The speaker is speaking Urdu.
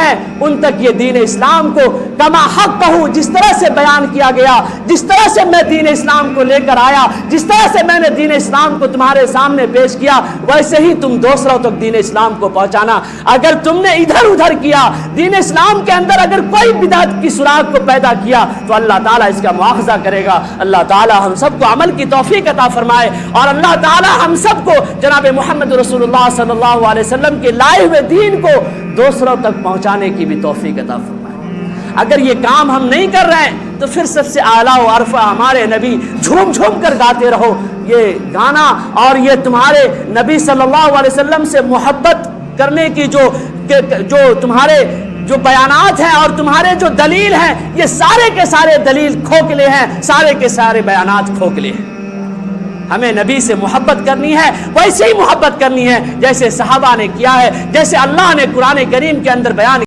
ہیں ان تک یہ دین اسلام کو کما حق کہوں، جس طرح سے بیان کیا گیا، جس طرح سے میں دین اسلام کو لے کر آیا، جس طرح سے میں نے دین اسلام کو تمہارے سامنے پیش کیا، ویسے ہی تم دوسروں تک دین اسلام کو پہنچانا۔ اگر تم نے ادھر ادھر کیا، دین اسلام کے اندر اگر کوئی بدعت کی سراغ کو پیدا کیا تو اللہ تعالیٰ اس کا مواخذہ کرے گا۔ اللہ تعالیٰ ہم سب کو عمل کی توفیق عطا فرمائے، اور اللہ تعالیٰ ہم سب کو جناب محمد رسول اللہ صلی اللہ علیہ وسلم کے لائے ہوئے دین کو دوسروں تک پہنچانے کی بھی توفیق عطا فرمائے۔ اگر یہ کام ہم نہیں کر رہے ہیں تو پھر سب سے اعلیٰ و عرفہ ہمارے نبی جھوم جھوم کر گاتے رہو۔ یہ گانا اور یہ تمہارے نبی صلی اللہ علیہ وسلم سے محبت کرنے کی جو تمہارے جو بیانات ہیں اور تمہارے جو دلیل ہیں، یہ سارے کے سارے دلیل کھوکھلے ہیں، سارے کے سارے بیانات کھوکھلے ہیں۔ ہمیں نبی سے محبت کرنی ہے، ویسے ہی محبت کرنی ہے جیسے صحابہ نے کیا ہے، جیسے اللہ نے قرآن کریم کے اندر بیان